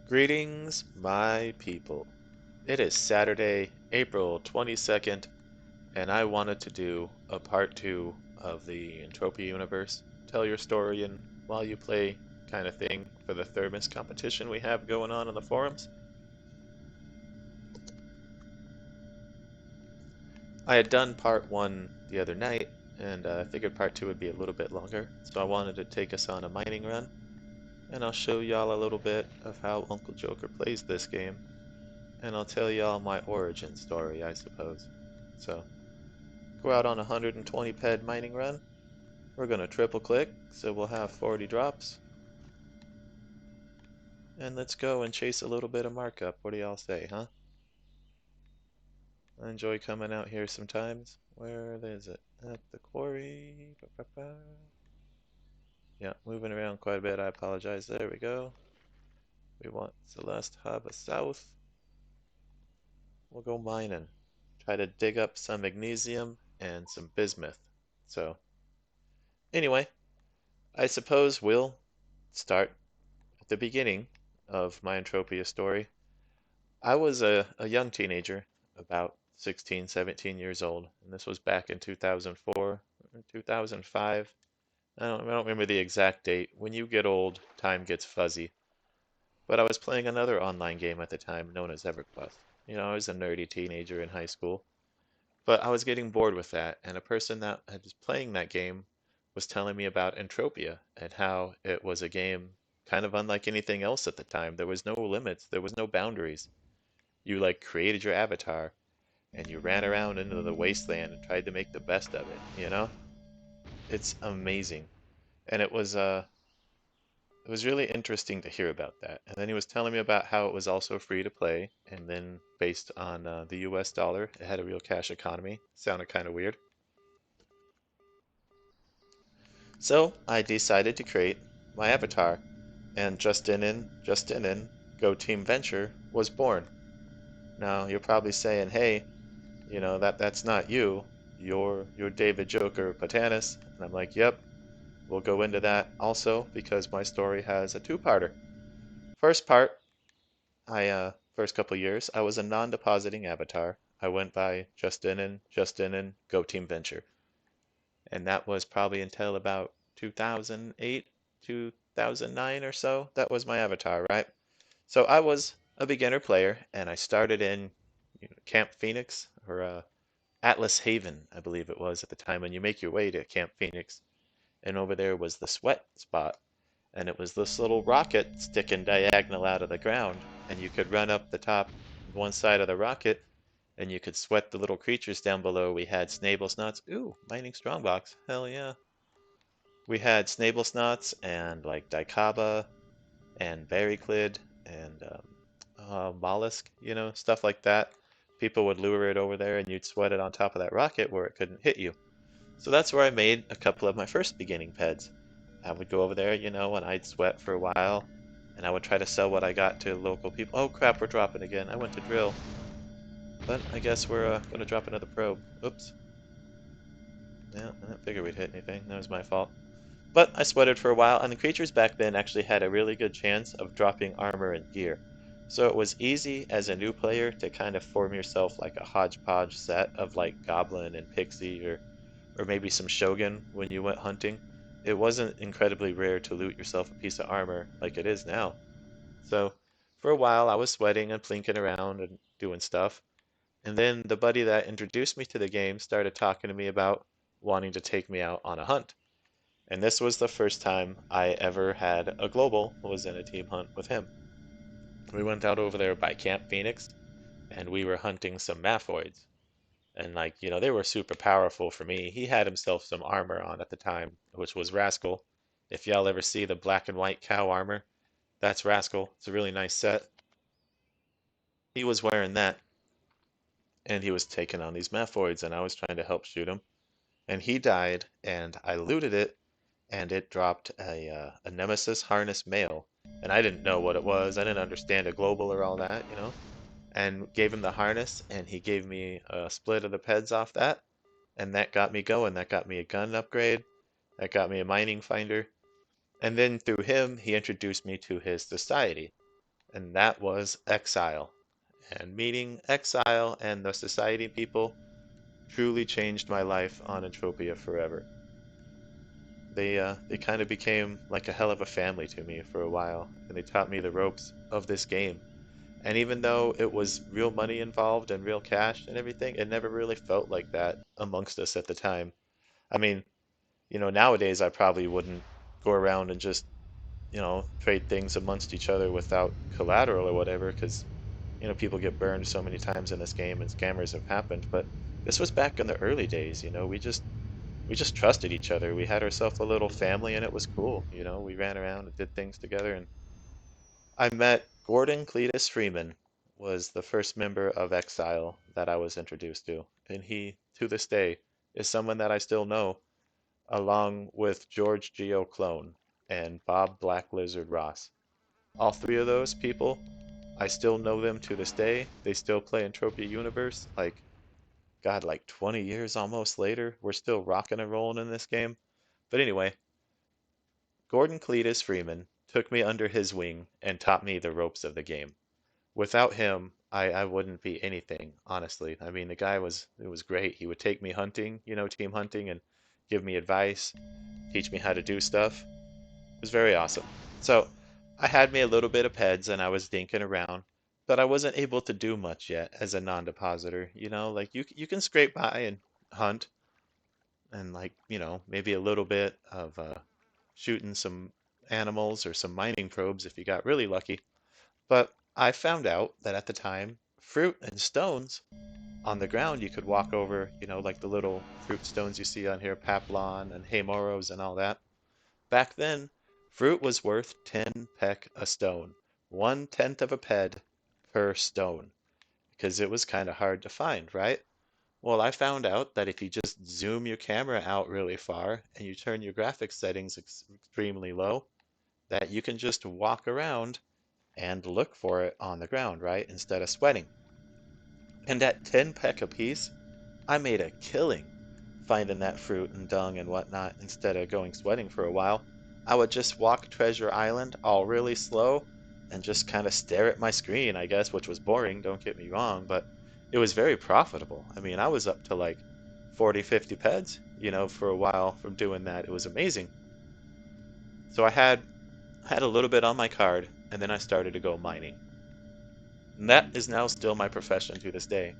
Greetings, my people. It is Saturday, April 22nd, and I wanted to do a part 2 of the Entropia Universe, tell your story and while you play kind of thing for the thermos competition we have going on in the forums. I had done part 1 the other night, and I figured part 2 would be a little bit longer, so I wanted to take us on a mining run, and I'll show y'all a little bit of how Uncle Joker plays this game. And I'll tell y'all my origin story, I suppose. So, go out on a 120 ped mining run. We're gonna triple click, so we'll have 40 drops. And let's go and chase a little bit of markup. What do y'all say, huh? I enjoy coming out here sometimes. Where is it? At the quarry. Yeah, moving around quite a bit. I apologize. There we go. We want Celeste Harbor South. We'll go mining. Try to dig up some magnesium and some bismuth. So, anyway, I suppose we'll start at the beginning of my Entropia story. I was a young teenager, about 16, 17 years old, and this was back in 2004 or 2005. I don't remember the exact date. When you get old, time gets fuzzy. But I was playing another online game at the time known as EverQuest. You know, I was a nerdy teenager in high school, but I was getting bored with that, and a person that was playing that game was telling me about Entropia and how it was a game kind of unlike anything else at the time. There was no limits, there was no boundaries. You like created your avatar and you ran around into the wasteland and tried to make the best of it, you know? It's amazing. And it was really interesting to hear about that. And then he was telling me about how it was also free to play, and then based on the US dollar, it had a real cash economy. Sounded kind of weird. So I decided to create my avatar, and Just in, Go Team Venture was born. Now you're probably saying, "Hey, you know that's not you. You're David Joker Patanis." And I'm like, "Yep, we'll go into that also because my story has a two-parter. First part, first couple years, I was a non-depositing avatar. I went by Just in, Go Team Venture. And that was probably until about 2008, 2009 or so. That was my avatar, right? So I was a beginner player, and I started in Camp Phoenix or Atlas Haven, I believe it was at the time. And you make your way to Camp Phoenix, and over there was the sweat spot, and it was this little rocket sticking diagonal out of the ground, and you could run up the top one side of the rocket, and you could sweat the little creatures down below. We had Snable Snots. Ooh, mining strongbox. Hell yeah. We had Snable Snots and like Dicaba and Berryclid and Mollusk, stuff like that. People would lure it over there and you'd sweat it on top of that rocket where it couldn't hit you. So that's where I made a couple of my first beginning peds. I would go over there, and I'd sweat for a while, and I would try to sell what I got to local people. Oh crap, we're dropping again. I went to drill, but I guess we're going to drop another probe. Oops. Yeah, I didn't figure we'd hit anything. That was my fault. But I sweated for a while, and the creatures back then actually had a really good chance of dropping armor and gear. So it was easy as a new player to kind of form yourself like a hodgepodge set of like Goblin and Pixie or maybe some Shogun when you went hunting. It wasn't incredibly rare to loot yourself a piece of armor like it is now. So for a while I was sweating and plinking around and doing stuff. And then the buddy that introduced me to the game started talking to me about wanting to take me out on a hunt. And this was the first time I ever had a global was in a team hunt with him. We went out over there by Camp Phoenix and we were hunting some Maphoids. And like, they were super powerful for me. He had himself some armor on at the time, which was Rascal. If y'all ever see the black and white cow armor, that's Rascal. It's a really nice set. He was wearing that, and he was taking on these Maphoids, and I was trying to help shoot him. And he died, and I looted it, and it dropped a Nemesis Harness male. And I didn't know what it was. I didn't understand a global or all that. And gave him the harness, and he gave me a split of the Peds off that. And that got me going. That got me a gun upgrade. That got me a mining finder. And then through him, he introduced me to his society. and that was Exile. And meeting Exile and the Society people truly changed my life on Entropia forever. They kind of became like a hell of a family to me for a while, and they taught me the ropes of this game. And even though it was real money involved and real cash and everything, it never really felt like that amongst us at the time. I mean, nowadays I probably wouldn't go around and just, trade things amongst each other without collateral or whatever, because, people get burned so many times in this game and scammers have happened. But this was back in the early days, we just trusted each other. We had ourselves a little family and it was cool. We ran around and did things together. And I met Gordon Cletus Freeman was the first member of Exile that I was introduced to. And he, to this day, is someone that I still know, along with George Geo Clone and Bob Black Lizard Ross. All three of those people, I still know them to this day. They still play Entropia Universe. Like, God, like 20 years almost later, we're still rocking and rolling in this game. But anyway, Gordon Cletus Freeman took me under his wing and taught me the ropes of the game. Without him, I wouldn't be anything, honestly. I mean, the guy it was great. He would take me hunting, team hunting, and give me advice, teach me how to do stuff. It was very awesome. So I had me a little bit of Peds and I was dinking around, but I wasn't able to do much yet as a non-depositor. Like you can scrape by and hunt and like, maybe a little bit of shooting some animals or some mining probes if you got really lucky. But I found out that at the time, fruit and stones on the ground you could walk over, like the little fruit stones you see on here, Paplon and Haymoros and all that. Back then, fruit was worth 10 peck a stone, 1/10 of a ped per stone, because it was kind of hard to find, right? Well, I found out that if you just zoom your camera out really far and you turn your graphics settings extremely low, that you can just walk around and look for it on the ground, right? Instead of sweating. And at 10 peck a piece, I made a killing finding that fruit and dung and whatnot instead of going sweating for a while. I would just walk Treasure Island all really slow and just kind of stare at my screen, I guess, which was boring, don't get me wrong, but it was very profitable. I mean, I was up to like 40, 50 peds, for a while from doing that. It was amazing. So I had a little bit on my card, and then I started to go mining. And that is now still my profession to this day.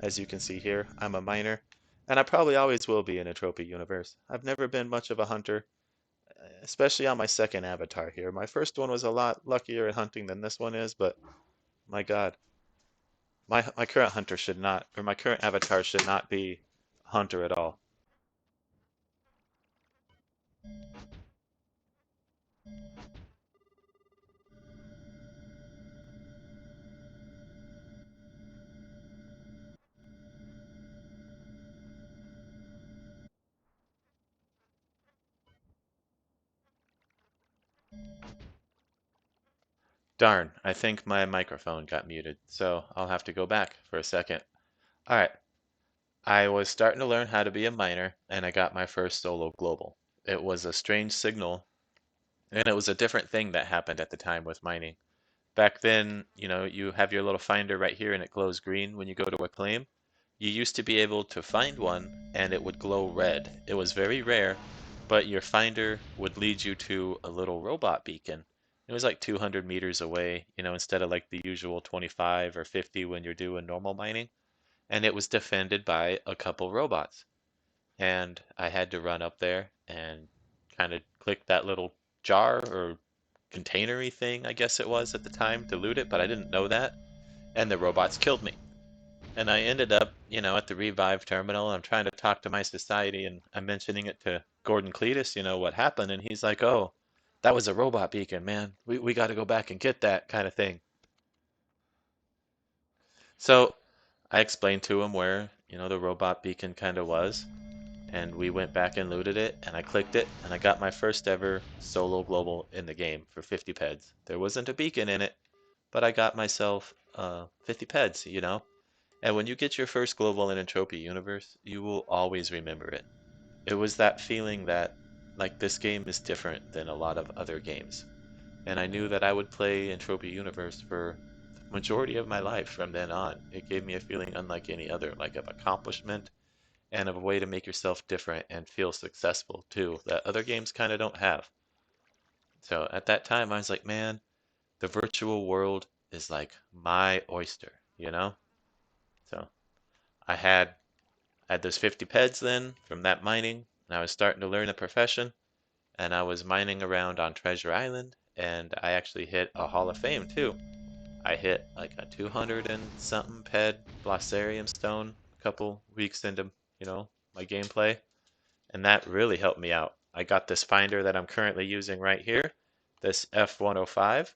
As you can see here, I'm a miner, and I probably always will be in a trophy universe. I've never been much of a hunter, especially on my second avatar here. My first one was a lot luckier at hunting than this one is, but my God, my current hunter should not, or my current avatar should not be a hunter at all. Darn, I think my microphone got muted, so I'll have to go back for a second. All right, I was starting to learn how to be a miner, and I got my first solo global. It was a strange signal, and it was a different thing that happened at the time with mining. Back then, you have your little finder right here and it glows green when you go to a claim. You used to be able to find one and it would glow red. It was very rare, but your finder would lead you to a little robot beacon. It was like 200 meters away, instead of like the usual 25 or 50 when you're doing normal mining. And it was defended by a couple robots. And I had to run up there and kind of click that little jar or containery thing, I guess it was at the time, to loot it, but I didn't know that. And the robots killed me. And I ended up, at the revive terminal. I'm trying to talk to my society, and I'm mentioning it to Gordon Cletus, what happened. And he's like, oh, that was a robot beacon, man. We got to go back and get that kind of thing. So I explained to him where, the robot beacon kind of was. And we went back and looted it, and I clicked it, and I got my first ever solo global in the game for 50 peds. There wasn't a beacon in it, but I got myself 50 peds, And when you get your first global in Entropia Universe, you will always remember it. It was that feeling that, like, this game is different than a lot of other games. and I knew that I would play Entropia Universe for the majority of my life from then on. It gave me a feeling unlike any other, like of accomplishment and of a way to make yourself different and feel successful too, that other games kind of don't have. So at that time, I was like, man, the virtual world is like my oyster, you know? So I had those 50 peds then from that mining, and I was starting to learn the profession, and I was mining around on Treasure Island, and I actually hit a Hall of Fame too. I hit like a 200 and something ped Blossarium stone a couple weeks into, my gameplay, and that really helped me out. I got this finder that I'm currently using right here, this F105,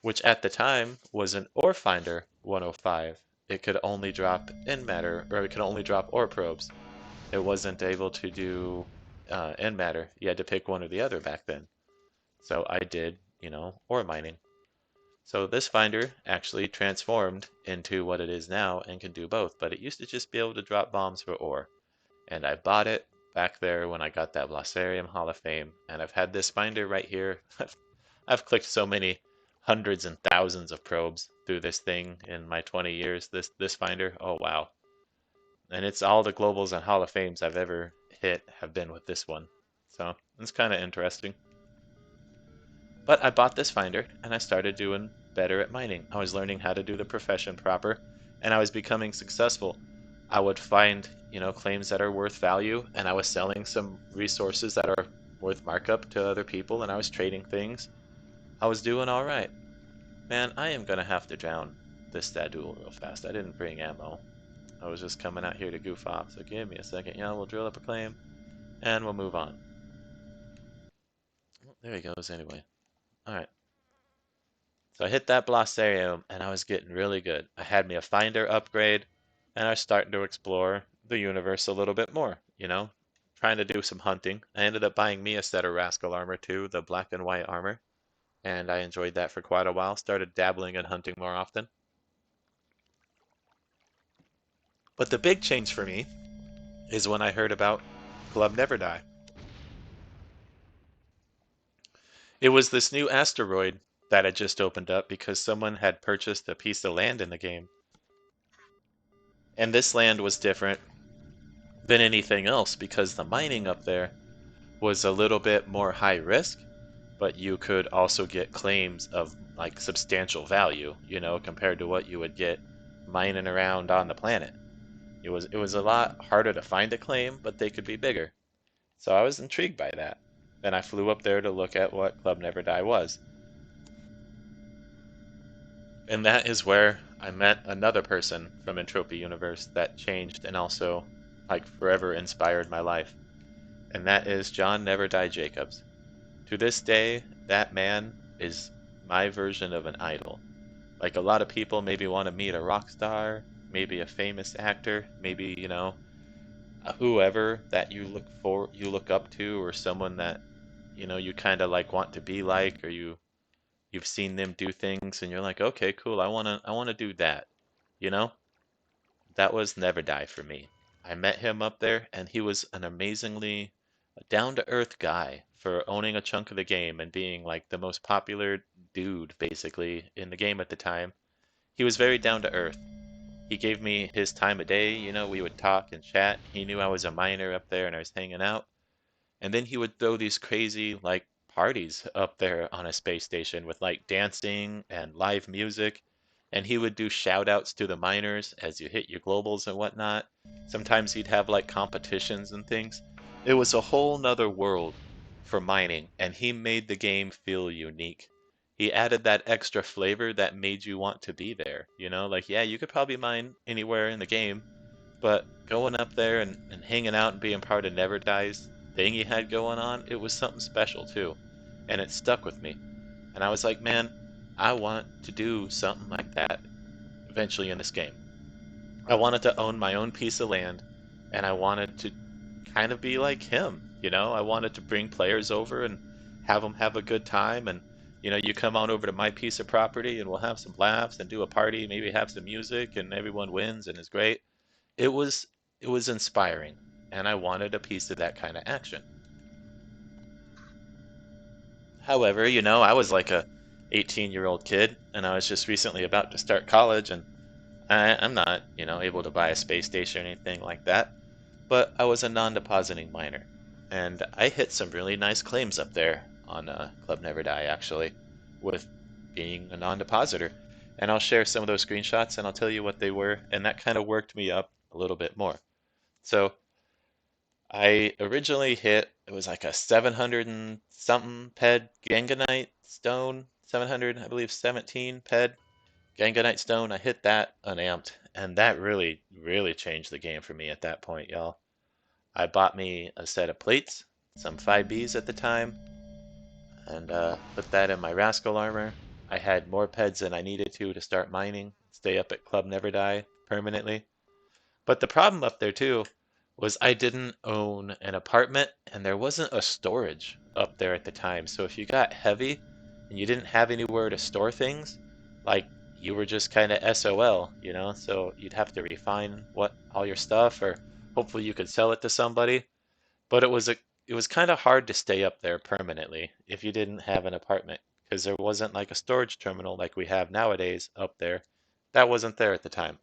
which at the time was an ore finder 105. It could only drop in matter, or it could only drop ore probes. It wasn't able to do in matter. You had to pick one or the other back then. So I did, ore mining. So this finder actually transformed into what it is now and can do both, but it used to just be able to drop bombs for ore. And I bought it back there when I got that Blossarium Hall of Fame, and I've had this finder right here. I've clicked so many hundreds and thousands of probes through this thing in my 20 years. This finder, oh wow. And it's all the globals and Hall of Fames I've ever hit have been with this one. So it's kind of interesting. But I bought this finder and I started doing better at mining. I was learning how to do the profession proper and I was becoming successful. I would find, claims that are worth value and I was selling some resources that are worth markup to other people and I was trading things. I was doing all right. Man, I am gonna have to drown this Stadul real fast. I didn't bring ammo. I was just coming out here to goof off, so give me a second. Yeah, we'll drill up a claim and we'll move on. Oh, there he goes anyway. Alright. So I hit that Blossarium and I was getting really good. I had me a finder upgrade and I was starting to explore the universe a little bit more, trying to do some hunting. I ended up buying me a set of Rascal armor too, the black and white armor, and I enjoyed that for quite a while. Started dabbling in hunting more often. But the big change for me is when I heard about Club Neverdie. It was this new asteroid that had just opened up because someone had purchased a piece of land in the game. And this land was different than anything else because the mining up there was a little bit more high risk, but you could also get claims of like substantial value, compared to what you would get mining around on the planet. It was a lot harder to find a claim, but they could be bigger. So I was intrigued by that. And I flew up there to look at what Club Never Die was. And that is where I met another person from Entropia Universe that changed and also like forever inspired my life. And that is John Never Die Jacobs. To this day, that man is my version of an idol. Like a lot of people maybe want to meet a rock star, maybe a famous actor, maybe, whoever that you look up to, or someone that, you kind of like want to be like, or you've seen them do things and you're like, okay, cool, I want to do that. You know? That was Never Die for me. I met him up there and he was an amazingly down to earth guy for owning a chunk of the game and being like the most popular dude basically in the game at the time. He was very down to earth. He gave me his time of day, we would talk and chat. He knew I was a miner up there and I was hanging out. And then he would throw these crazy like parties up there on a space station with like dancing and live music. And he would do shout outs to the miners as you hit your globals and whatnot. Sometimes he'd have like competitions and things. It was a whole nother world for mining, and he made the game feel unique. He added that extra flavor that made you want to be there. Like, yeah, you could probably mine anywhere in the game, but going up there and hanging out and being part of Never Die's thing he had going on, it was something special too. And it stuck with me. And I was like, man, I want to do something like that eventually in this game. I wanted to own my own piece of land and I wanted to kind of be like him, I wanted to bring players over and have them have a good time and you come on over to my piece of property and we'll have some laughs and do a party, maybe have some music and everyone wins and is great. It was it was inspiring, and I wanted a piece of that kind of action. However, I was like a 18-year-old kid, and I was just recently about to start college, and I'm not, able to buy a space station or anything like that. But I was a non-depositing miner, and I hit some really nice claims up there on Club Neverdie actually, with being a non-depositor. And I'll share some of those screenshots, and I'll tell you what they were, and that kind of worked me up a little bit more. So I originally hit, it was like a 700 and something ped ganganite stone, 700, I believe 17 ped ganganite stone. I hit that unamped, and that really, really changed the game for me at that point, y'all. I bought me a set of plates, some 5Bs at the time, and put that in my rascal armor. I had more peds than I needed to start mining, stay up at Club Never Die permanently. But the problem up there too was I didn't own an apartment and there wasn't a storage up there at the time. So if you got heavy and you didn't have anywhere to store things, like you were just kind of SOL, So you'd have to refine what all your stuff or hopefully you could sell it to somebody. But it was kind of hard to stay up there permanently if you didn't have an apartment because there wasn't like a storage terminal like we have nowadays up there. That wasn't there at the time.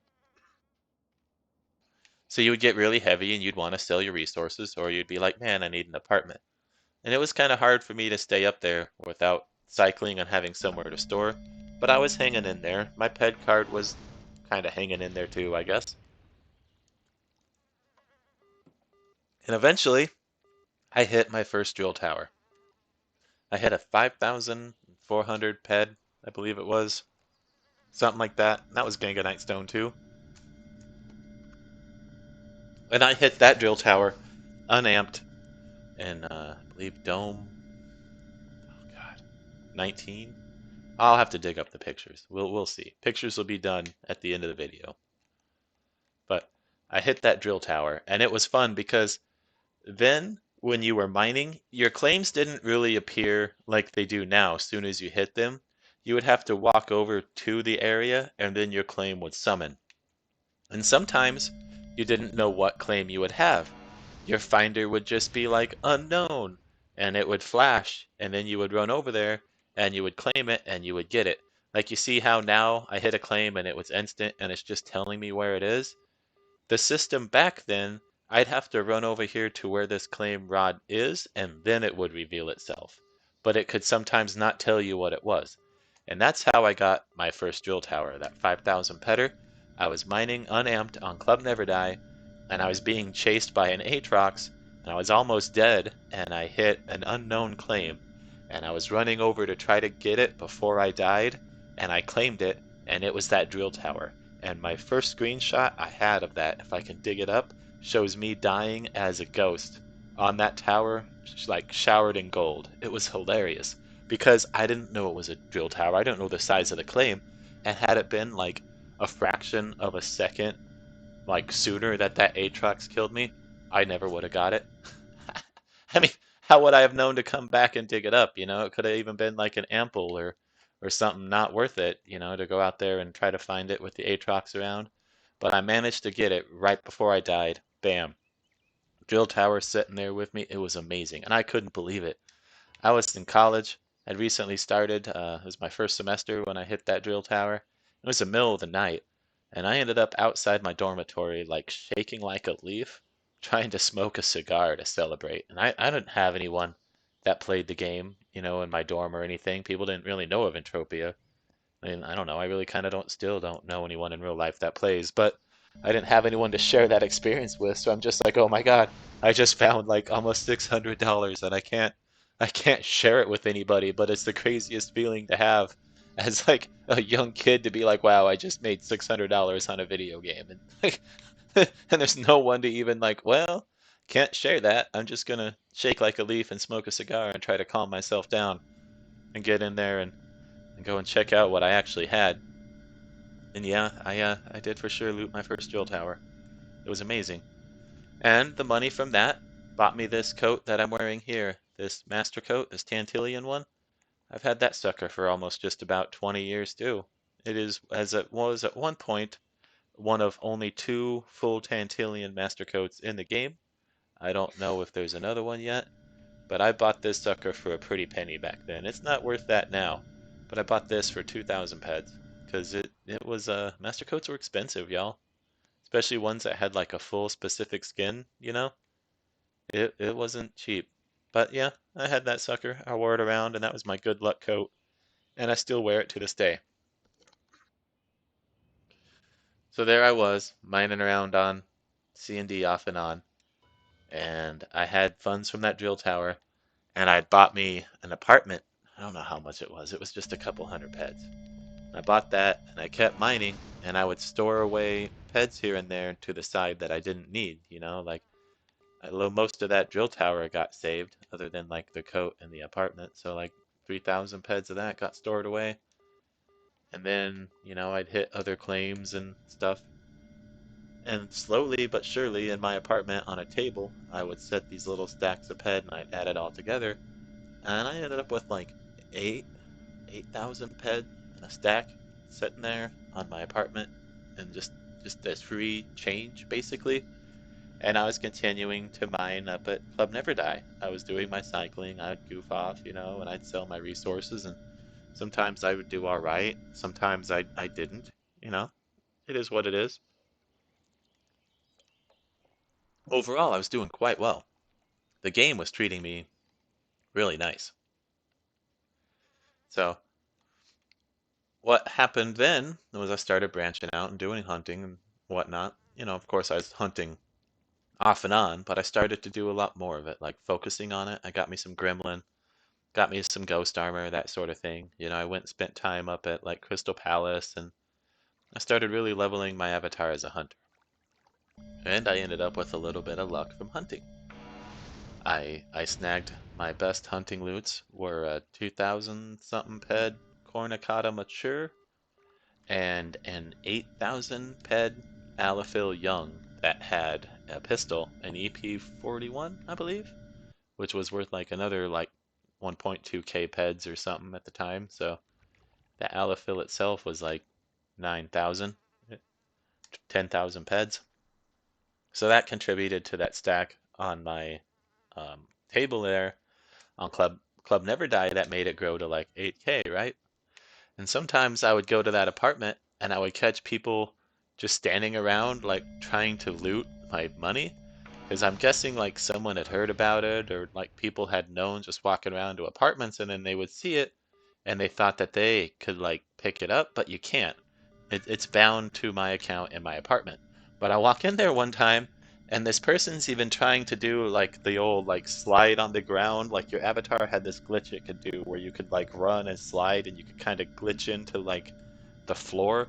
So you would get really heavy and you'd want to sell your resources, or you'd be like, man, I need an apartment. And it was kind of hard for me to stay up there without cycling and having somewhere to store. But I was hanging in there. My ped card was kind of hanging in there too, I guess. And eventually, I hit my first drill tower. I hit a 5,400 ped, I believe it was. Something like that. That was Ganganite Stone too. And I hit that drill tower unamped in, I believe, Dome, oh God, 19. I'll have to dig up the pictures. We'll see. Pictures will be done at the end of the video. But I hit that drill tower, and it was fun because then when you were mining, your claims didn't really appear like they do now as soon as you hit them. You would have to walk over to the area, and then your claim would summon. And sometimes you didn't know what claim you would have. Your finder would just be like unknown, and it would flash, and then you would run over there and you would claim it and you would get it. Like you see how now I hit a claim and it was instant and it's just telling me where it is? The system back then, I'd have to run over here to where this claim rod is, and then it would reveal itself. But it could sometimes not tell you what it was. And that's how I got my first drill tower, that 5,000 petter. I was mining unamped on Club Never Die, and I was being chased by an Aatrox, and I was almost dead, and I hit an unknown claim. And I was running over to try to get it before I died, and I claimed it, and it was that drill tower. And my first screenshot I had of that, if I can dig it up, shows me dying as a ghost on that tower, like showered in gold. It was hilarious because I didn't know it was a drill tower. I didn't know the size of the claim. And had it been like a fraction of a second, like sooner that Aatrox killed me, I never would have got it. I mean, how would I have known to come back and dig it up? It could have even been like an ample or something not worth it, to go out there and try to find it with the Aatrox around. But I managed to get it right before I died. Bam. Drill tower sitting there with me. It was amazing, and I couldn't believe it. I was in college. I'd recently started. It was my first semester when I hit that drill tower. It was the middle of the night, and I ended up outside my dormitory, like shaking like a leaf, trying to smoke a cigar to celebrate. And I didn't have anyone that played the game, in my dorm or anything. People didn't really know of Entropia. I mean, I don't know. I really kind of still don't know anyone in real life that plays, but I didn't have anyone to share that experience with. So I'm just like, oh my God, I just found like almost $600 and I can't share it with anybody, but it's the craziest feeling to have as like a young kid to be like, wow, I just made $600 on a video game. And like, and there's no one to even like, well, can't share that. I'm just gonna shake like a leaf and smoke a cigar and try to calm myself down and get in there and go and check out what I actually had. And yeah, I did for sure loot my first drill tower. It was amazing. And the money from that bought me this coat that I'm wearing here, this master coat, this Tantillion one. I've had that sucker for almost just about 20 years too. It is, as it was at one point, one of only two full Tantillion master coats in the game. I don't know if there's another one yet, but I bought this sucker for a pretty penny back then. It's not worth that now. but I bought this for 2,000 peds because it was master coats were expensive, y'all. Especially ones that had like a full specific skin, you know? It wasn't cheap. But yeah, I had that sucker. I wore it around and that was my good luck coat, and I still wear it to this day. So there I was, mining around on CND off and I had funds from that drill tower, and I'd bought me an apartment. I don't know how much it was. It was just a couple hundred peds. I bought that and I kept mining, and I would store away peds here and there to the side that I didn't need, like most of that drill tower got saved, other than like the coat and the apartment. So like 3,000 peds of that got stored away. And then, I'd hit other claims and stuff. And slowly but surely in my apartment on a table, I would set these little stacks of ped and I'd add it all together. And I ended up with like 8,000 ped in a stack sitting there on my apartment, and just as free change basically. And I was continuing to mine up at Club Neverdie. I was doing my cycling. I'd goof off, and I'd sell my resources. And sometimes I would do all right. Sometimes I didn't. You know, it is what it is. Overall, I was doing quite well. The game was treating me really nice. So what happened then was I started branching out and doing hunting and whatnot. Of course, I was hunting off and on, but I started to do a lot more of it, like focusing on it. I got me some gremlin, got me some ghost armor, that sort of thing. I went and spent time up at like Crystal Palace, and I started really leveling my avatar as a hunter. And I ended up with a little bit of luck from hunting. I snagged my best hunting loots were a 2,000 something ped Cornicata mature and an 8,000 ped Allophil young that had a pistol, an EP41, I believe, which was worth like another like 1.2k peds or something at the time. So the allophil itself was like 9,000, 10,000 peds. So that contributed to that stack on my table there on Club Never Die that made it grow to like 8k, right? And sometimes I would go to that apartment and I would catch people just standing around like trying to loot my money. Because I'm guessing like someone had heard about it, or like people had known just walking around to apartments, and then they would see it and they thought that they could like pick it up, but you can't. It's bound to my account in my apartment. But I walk in there one time and this person's even trying to do like the old like slide on the ground. Like your avatar had this glitch it could do where you could like run and slide and you could kind of glitch into like the floor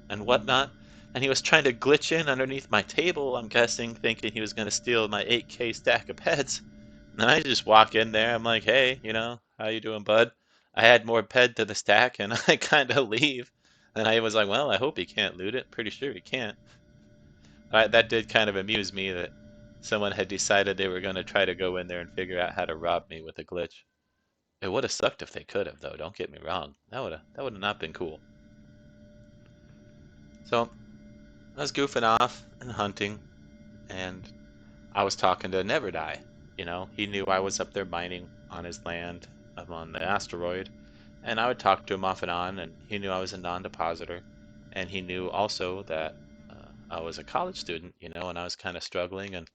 and whatnot. And he was trying to glitch in underneath my table, I'm guessing, thinking he was going to steal my 8k stack of pets. And I just walk in there. I'm like, hey, how you doing, bud? I had more ped to the stack, and I kind of leave. And I was like, well, I hope he can't loot it. Pretty sure he can't. That did kind of amuse me that someone had decided they were going to try to go in there and figure out how to rob me with a glitch. It would have sucked if they could have, though. Don't get me wrong. That would have not been cool. So I was goofing off and hunting, and I was talking to Neverdie. He knew I was up there mining on his land on the asteroid, and I would talk to him off and on, and he knew I was a non-depositor, and he knew also that I was a college student, and I was kind of struggling, and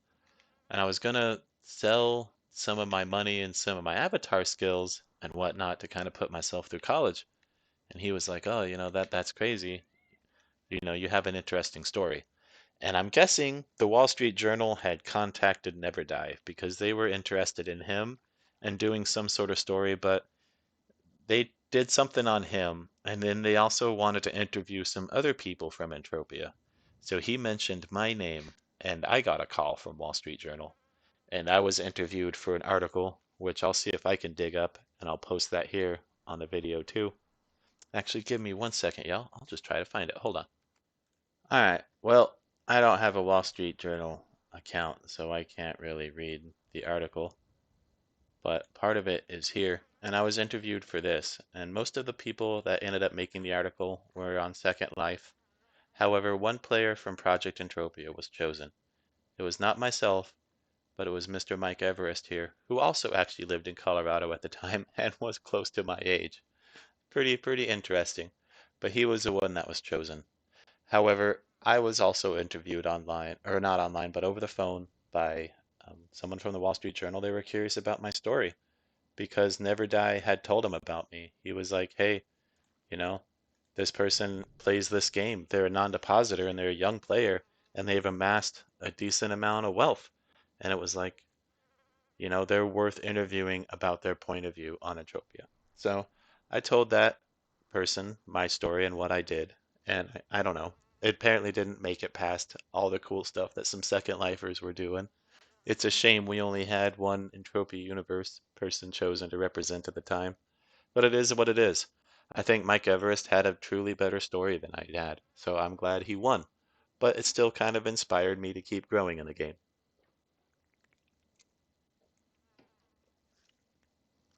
I was gonna sell some of my money and some of my avatar skills and whatnot to kind of put myself through college. And he was like, "Oh, that's crazy. You have an interesting story." And I'm guessing the Wall Street Journal had contacted Neverdie because they were interested in him and doing some sort of story, but they did something on him, and then they also wanted to interview some other people from Entropia. So he mentioned my name, and I got a call from Wall Street Journal, and I was interviewed for an article, which I'll see if I can dig up, and I'll post that here on the video too. Actually, give me 1 second, y'all. I'll just try to find it. Hold on. All right. Well, I don't have a Wall Street Journal account, so I can't really read the article, but part of it is here. And I was interviewed for this, and most of the people that ended up making the article were on Second Life. However, one player from Project Entropia was chosen. It was not myself, but it was Mr. Mike Everest here, who also actually lived in Colorado at the time and was close to my age. Pretty interesting. But he was the one that was chosen. However, I was also interviewed online, or not online, but over the phone by someone from the Wall Street Journal. They were curious about my story because Neverdie had told him about me. He was like, hey, you know, this person plays this game. They're a non-depositor and they're a young player and they've amassed a decent amount of wealth. And it was like, they're worth interviewing about their point of view on Entropia. So I told that person my story and what I did. And I don't know. It apparently didn't make it past all the cool stuff that some Second Lifers were doing. It's a shame we only had one Entropia Universe person chosen to represent at the time. But it is what it is. I think Mike Everest had a truly better story than I had, so I'm glad he won. But it still kind of inspired me to keep growing in the game.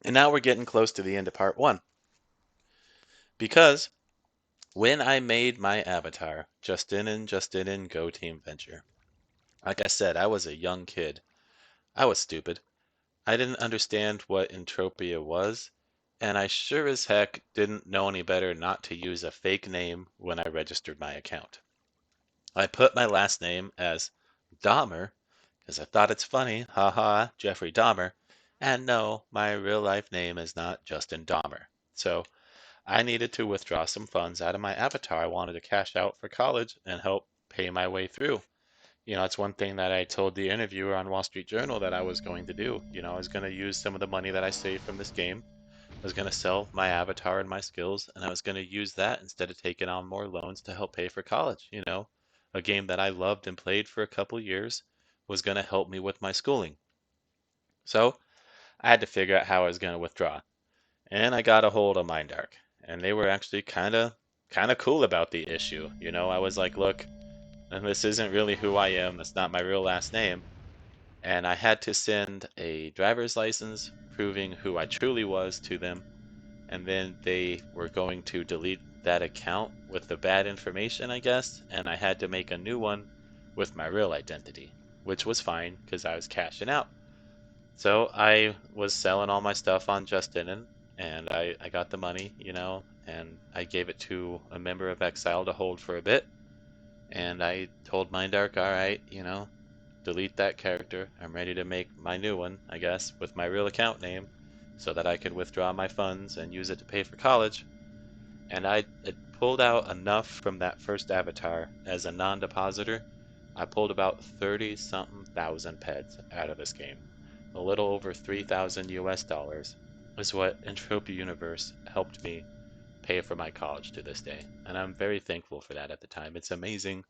And now we're getting close to the end of part one. Because when I made my avatar, Justin and Go Team Venture, like I said, I was a young kid. I was stupid. I didn't understand what Entropia was, and I sure as heck didn't know any better not to use a fake name when I registered my account. I put my last name as Dahmer because I thought it's funny, haha, Jeffrey Dahmer. And no, my real life name is not Justin Dahmer. So I needed to withdraw some funds out of my avatar. I wanted to cash out for college and help pay my way through. It's one thing that I told the interviewer on Wall Street Journal that I was going to do. I was going to use some of the money that I saved from this game. I was going to sell my avatar and my skills, and I was going to use that instead of taking on more loans to help pay for college. A game that I loved and played for a couple years was going to help me with my schooling. So I had to figure out how I was going to withdraw. And I got a hold of Mindark, and they were actually kind of cool about the issue. I was like, look, this isn't really who I am. That's not my real last name. And I had to send a driver's license proving who I truly was to them, and then they were going to delete that account with the bad information, I guess, and I had to make a new one with my real identity, which was fine because I was cashing out. So I was selling all my stuff on Justin, and I got the money, and I gave it to a member of Exile to hold for a bit. And I told Mindark, all right, delete that character. I'm ready to make my new one, I guess, with my real account name so that I could withdraw my funds and use it to pay for college. And I had pulled out enough from that first avatar as a non-depositor. I pulled about 30 something thousand peds out of this game. A little over 3,000 US dollars is what Entropia Universe helped me pay for my college to this day. And I'm very thankful for that at the time. It's amazing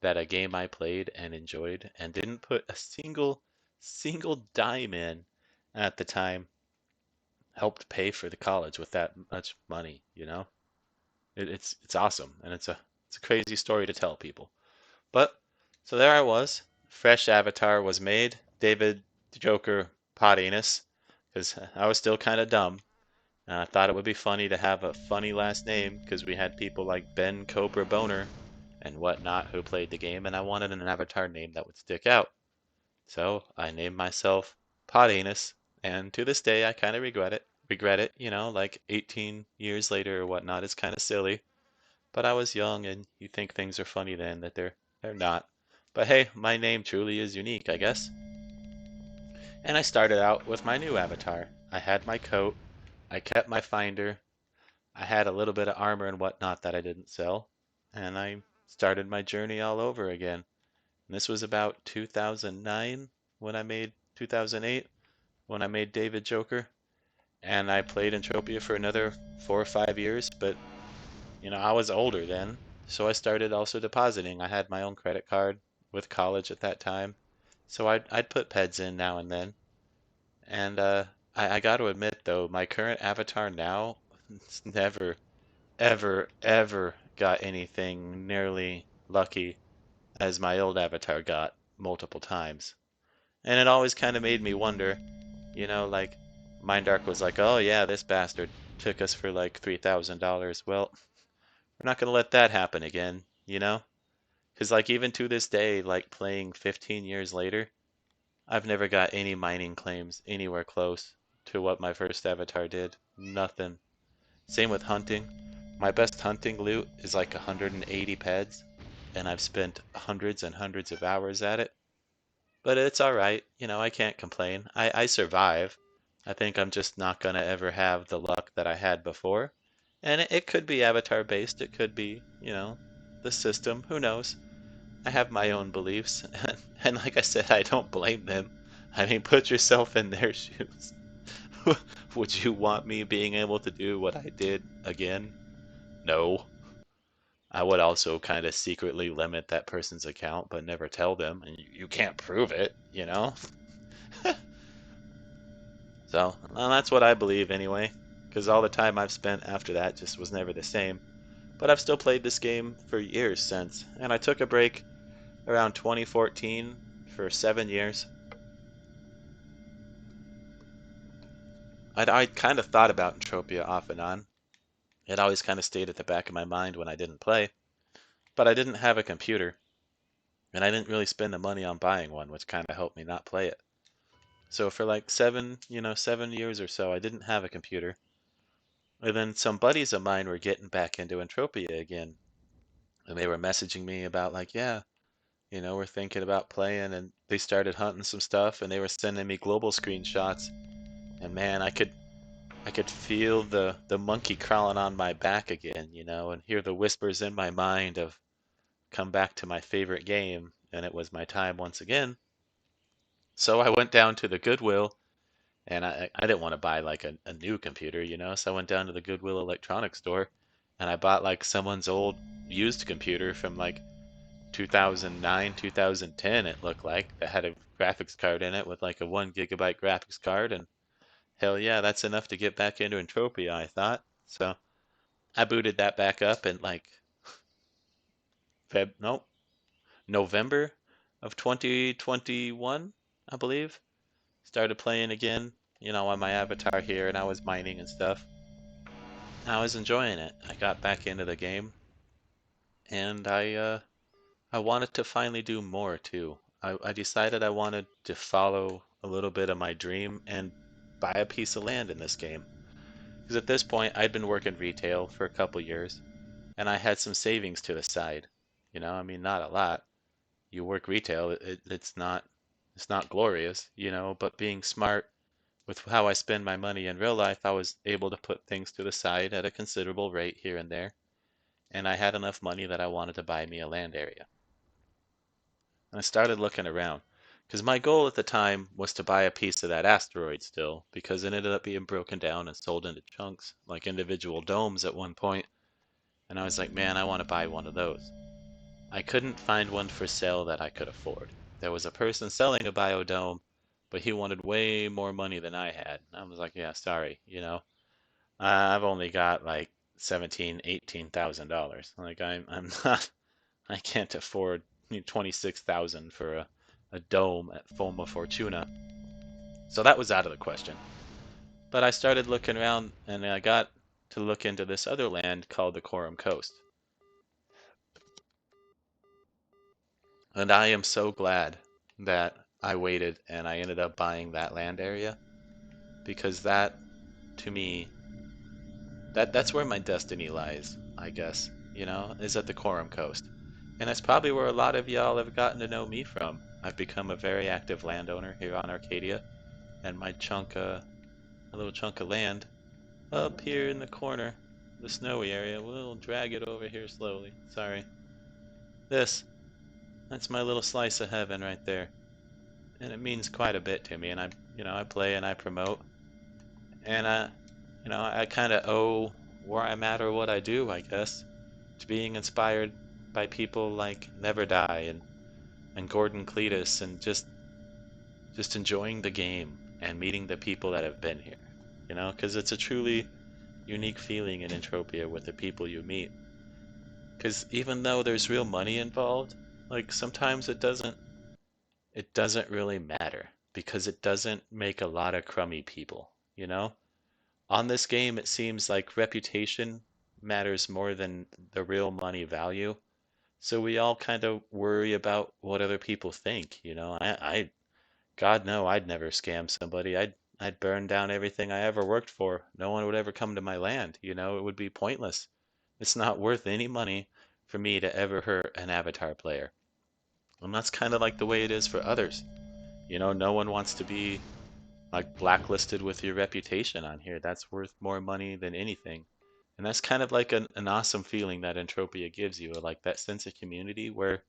that a game I played and enjoyed and didn't put a single dime in at the time helped pay for the college with that much money. It's awesome and it's a crazy story to tell people. But so there I was. Fresh avatar was made. David Joker Podinus, because I was still kind of dumb. And I thought it would be funny to have a funny last name because we had people like Ben Cobra Boner and whatnot who played the game, and I wanted an avatar name that would stick out. So I named myself Podinus, and to this day I kind of regret it. Regret it, like 18 years later or whatnot. It's kind of silly, but I was young, and you think things are funny then that they're not. But hey, my name truly is unique, I guess. And I started out with my new avatar. I had my coat, I kept my finder, I had a little bit of armor and whatnot that I didn't sell, and I started my journey all over again. And this was about 2009 when I made 2008 when I made David Joker, and I played Entropia for another 4 or 5 years. But I was older then, so I started also depositing. I had my own credit card with college at that time, so I'd put Peds in now and then. And I got to admit though, my current avatar now never, ever got anything nearly lucky as my old avatar got multiple times. And it always kind of made me wonder, like Mindark was like, oh yeah, this bastard took us for like $3,000. Well, we're not going to let that happen again. Because like even to this day, like playing 15 years later, I've never got any mining claims anywhere close to what my first avatar did. Nothing. Same with hunting. My best hunting loot is like 180 peds, and I've spent hundreds and hundreds of hours at it. But it's all right. I can't complain. I survive. I think I'm just not gonna ever have the luck that I had before. And it could be avatar based. It could be, the system. Who knows? I have my own beliefs. And like I said, I don't blame them. I mean, put yourself in their shoes. Would you want me being able to do what I did again? No. I would also kind of secretly limit that person's account, but never tell them. And you can't prove it? So, well, that's what I believe anyway, because all the time I've spent after that just was never the same. But I've still played this game for years since, and I took a break around 2014 for 7 years. I kind of thought about Entropia off and on. It always kind of stayed at the back of my mind when I didn't play, but I didn't have a computer, and I didn't really spend the money on buying one, which kind of helped me not play it. So for like 7 years or so, I didn't have a computer. And then some buddies of mine were getting back into Entropia again, and they were messaging me about like, yeah, we're thinking about playing, and they started hunting some stuff, and they were sending me global screenshots, and man, I could feel the monkey crawling on my back again, and hear the whispers in my mind of come back to my favorite game, and it was my time once again. So I went down to the Goodwill, and I didn't want to buy like a new computer, so I went down to the Goodwill electronics store, and I bought like someone's old used computer from like 2009, 2010, it looked like, that had a graphics card in it with like a 1 gigabyte graphics card. And hell yeah, that's enough to get back into Entropia, I thought. So I booted that back up in like no, November of 2021, I believe. Started playing again, on my avatar here, and I was mining and stuff. I was enjoying it. I got back into the game, and I wanted to finally do more too. I decided I wanted to follow a little bit of my dream and buy a piece of land in this game. Because at this point, I'd been working retail for a couple years, and I had some savings to the side. I mean, not a lot. You work retail, it's not glorious, but being smart with how I spend my money in real life, I was able to put things to the side at a considerable rate here and there, and I had enough money that I wanted to buy me a land area. And I started looking around because my goal at the time was to buy a piece of that asteroid still, because it ended up being broken down and sold into chunks, like individual domes at one point. And I was like, man, I want to buy one of those. I couldn't find one for sale that I could afford. There was a person selling a biodome, but he wanted way more money than I had. I was like, yeah, sorry, I've only got like 17, $18,000. Like I'm not, I can't afford 26,000 for a dome at Foma Fortuna. So that was out of the question. But I started looking around, and I got to look into this other land called the Khorum Coast. And I am so glad that I waited and I ended up buying that land area, because that, to me, that's where my destiny lies, I guess, is at the Khorum Coast. And that's probably where a lot of y'all have gotten to know me from. I've become a very active landowner here on Arcadia, and a little chunk of land up here in the corner, the snowy area, we'll drag it over here slowly. Sorry. This, that's my little slice of heaven right there. And it means quite a bit to me, and I play and I promote, and I kind of owe where I'm at or what I do, I guess, to being inspired by people like Neverdie and Gordon Cletus, and just enjoying the game and meeting the people that have been here, because it's a truly unique feeling in Entropia with the people you meet. Because even though there's real money involved, like sometimes it doesn't really matter because it doesn't make a lot of crummy people, On this game, it seems like reputation matters more than the real money value. So we all kind of worry about what other people think, God no, I'd never scam somebody. I'd burn down everything I ever worked for. No one would ever come to my land, it would be pointless. It's not worth any money for me to ever hurt an Avatar player. And that's kind of like the way it is for others. No one wants to be like blacklisted with your reputation on here. That's worth more money than anything. And that's kind of like an awesome feeling that Entropia gives you, like that sense of community where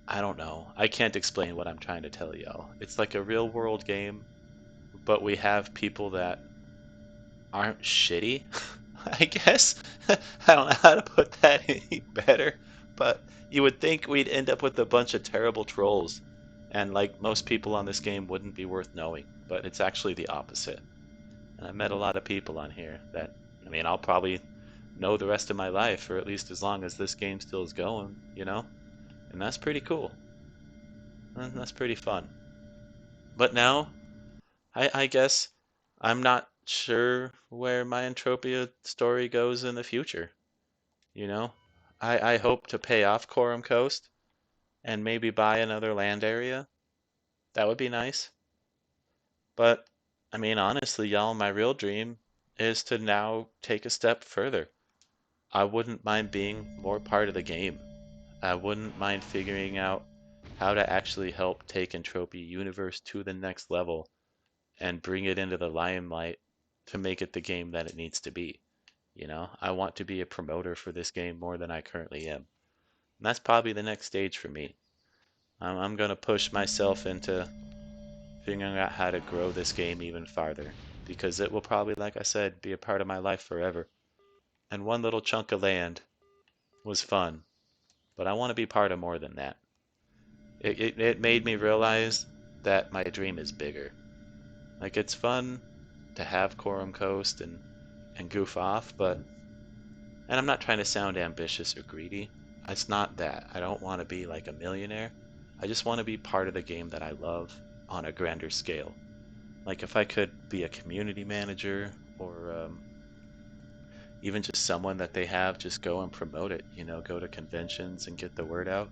I don't know. I can't explain what I'm trying to tell y'all. It's like a real world game, but we have people that aren't shitty, I guess. I don't know how to put that any better, but you would think we'd end up with a bunch of terrible trolls, and like most people on this game wouldn't be worth knowing, but it's actually the opposite. And I met a lot of people on here that, I mean, I'll probably know the rest of my life, or at least as long as this game still is going. And that's pretty cool. And that's pretty fun. But now, I guess I'm not sure where my Entropia story goes in the future. You know, I hope to pay off Khorum Coast and maybe buy another land area. That would be nice. But I mean, honestly, y'all, my real dream is to now take a step further. I wouldn't mind being more part of the game. I wouldn't mind figuring out how to actually help take Entropia Universe to the next level and bring it into the limelight to make it the game that it needs to be. I want to be a promoter for this game more than I currently am. And that's probably the next stage for me. I'm going to push myself into figuring out how to grow this game even farther because it will probably, like I said, be a part of my life forever. And one little chunk of land was fun, but I want to be part of more than that. It made me realize that my dream is bigger. Like, it's fun to have Khorum Coast and goof off, but, and I'm not trying to sound ambitious or greedy. It's not that. I don't want to be like a millionaire. I just want to be part of the game that I love on a grander scale. Like, if I could be a community manager or even just someone that they have just go and promote it, go to conventions and get the word out.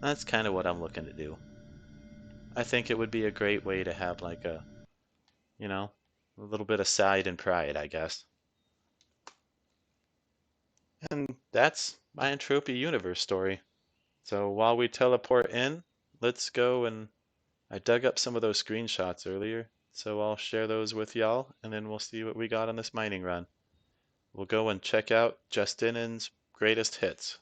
That's kind of what I'm looking to do. I think it would be a great way to have like you know, a little bit of side and pride, I guess. And that's my Entropia Universe story. So while we teleport in, let's go and I dug up some of those screenshots earlier, so I'll share those with y'all, and then we'll see what we got on this mining run. We'll go and check out Justin's greatest hits.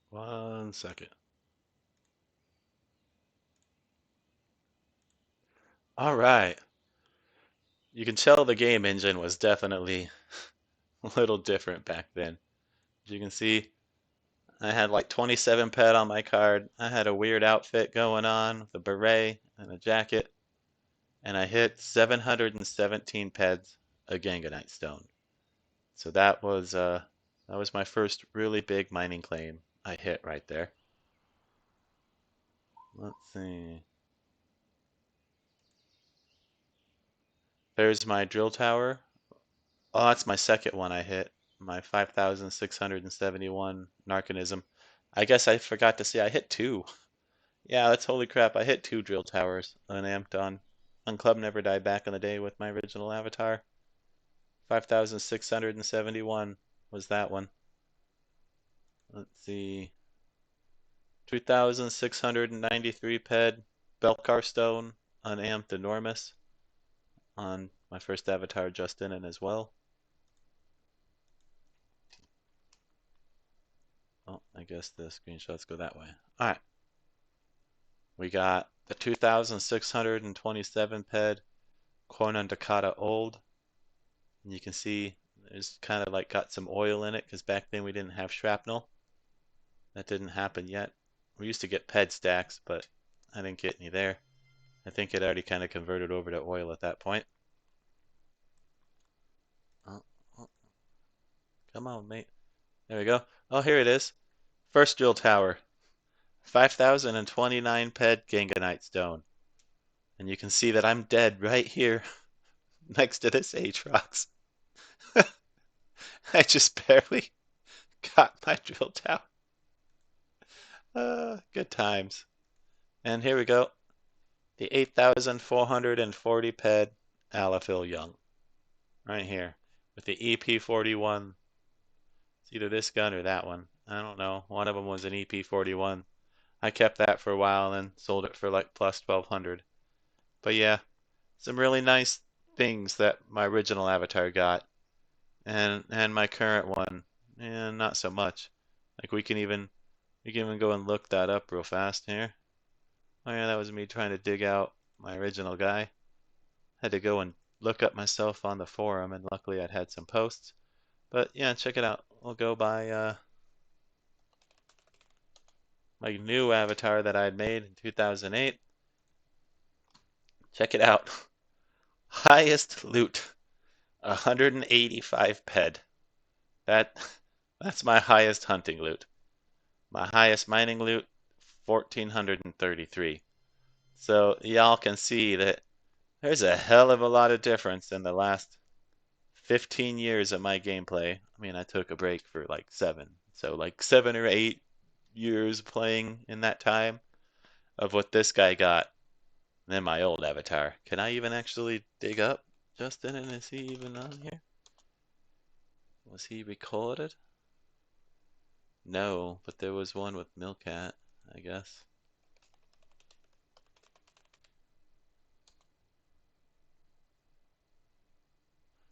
One second. All right. You can tell the game engine was definitely a little different back then. As you can see, I had like 27 pet on my card. I had a weird outfit going on with a beret and a jacket, and I hit 717 peds a Ganganite stone. So that was my first really big mining claim I hit right there. Let's see. There's my drill tower. Oh, that's my second one I hit. My 5,671 Narconism. I guess I forgot to say I hit two. Yeah, that's holy crap. I hit two drill towers unamped on Club Neverdie back in the day with my original avatar. 5,671 was that one. Let's see. 2,693 ped Belcar Stone unamped enormous on my first avatar Justin and as well. Oh, I guess the screenshots go that way. All right. We got the 2,627 ped Cornon Dakota Old. And you can see there's kind of like got some oil in it because back then we didn't have shrapnel. That didn't happen yet. We used to get ped stacks, but I didn't get any there. I think it already kind of converted over to oil at that point. Oh, oh, come on, mate. There we go. Oh, here it is. First drill tower. 5,029 ped Ganganite stone. And you can see that I'm dead right here next to this Aatrox. I just barely got my drill down. Good times. And here we go. The 8,440 ped Allophil Young. Right here. With the EP41. It's either this gun or that one. I don't know. One of them was an EP41. I kept that for a while and sold it for like plus 1,200. But yeah, some really nice things that my original avatar got. And my current one, and not so much. Like we can even go and look that up real fast here. Oh yeah, that was me trying to dig out my original guy. Had to go and look up myself on the forum, and luckily I'd had some posts. But yeah, check it out. We'll go by my new avatar that I had made in 2008. Check it out. Highest loot, 185 ped. That that's my highest hunting loot. My highest mining loot, 1,433. So y'all can see that there's a hell of a lot of difference in the last 15 years of my gameplay. I mean, I took a break for like 7. So like 7 or 8 years playing in that time of what this guy got. And then my old avatar. Can I even actually dig up Justin, and is he even on here? Was he recorded? No, but there was one with Milkat, I guess.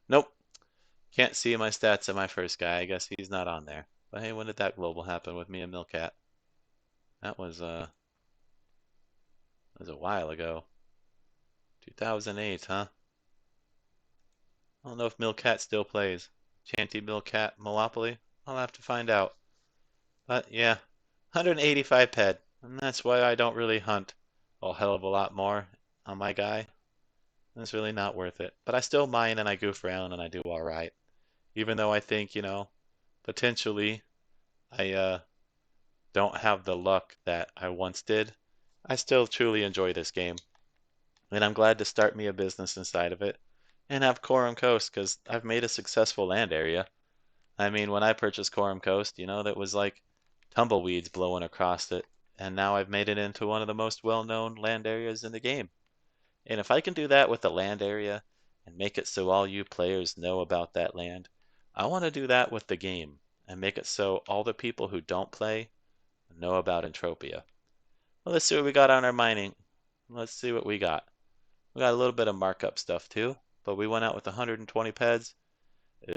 Nope. Can't see my stats of my first guy. I guess he's not on there. But hey, when did that global happen with me and Milkat? That was a while ago. 2008, huh? I don't know if Milkat still plays. Chanty Milkat Monopoly? I'll have to find out. But yeah, 185 ped. And that's why I don't really hunt a hell of a lot more on my guy. It's really not worth it. But I still mine and I goof around and I do alright. Even though I think, potentially I don't have the luck that I once did. I still truly enjoy this game. And I'm glad to start me a business inside of it and have Khorum Coast because I've made a successful land area. I mean, when I purchased Khorum Coast, that was like tumbleweeds blowing across it. And now I've made it into one of the most well-known land areas in the game. And if I can do that with the land area and make it so all you players know about that land, I want to do that with the game and make it so all the people who don't play know about Entropia. Well, let's see what we got on our mining. Let's see what we got. We got a little bit of markup stuff too, but we went out with 120 peds.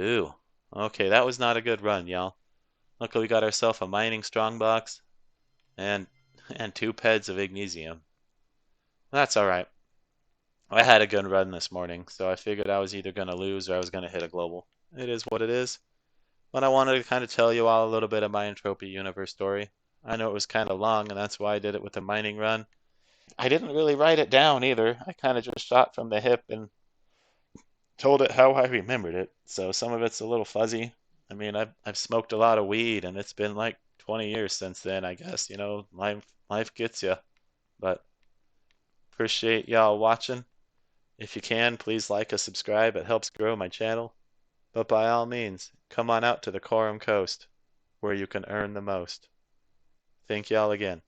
Ooh, okay, that was not a good run, y'all. Luckily we got ourselves a mining strongbox and and 2 peds of magnesium. That's all right. I had a good run this morning, so I figured I was either going to lose or I was going to hit a global. It is what it is. But I wanted to kind of tell you all a little bit of my Entropia Universe story. I know it was kind of long, and that's why I did it with the mining run. I didn't really write it down either. I kind of just shot from the hip and told it how I remembered it. So some of it's a little fuzzy. I mean, I've smoked a lot of weed, and it's been like 20 years since then, I guess. Life gets you. But appreciate y'all watching. If you can, please like and subscribe. It helps grow my channel. But by all means, come on out to the Khorum Coast, where you can earn the most. Thank y'all again.